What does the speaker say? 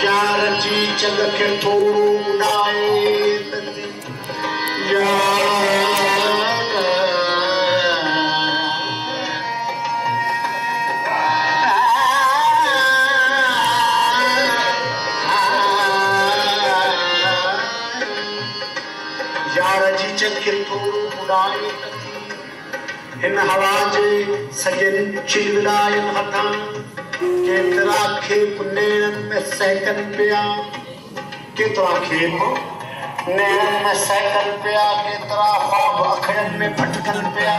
यार जी चग के थोड़ो उड़ाए यार जी चग के थोड़ो उड़ाए इन हवा जे सजन चिलविलायन हथां केतरा खेप नैणन में सहकन पिया केतरा खेप नैणन में सहकन पिया केतरा ख्वाब अखड़न में भटकन पिया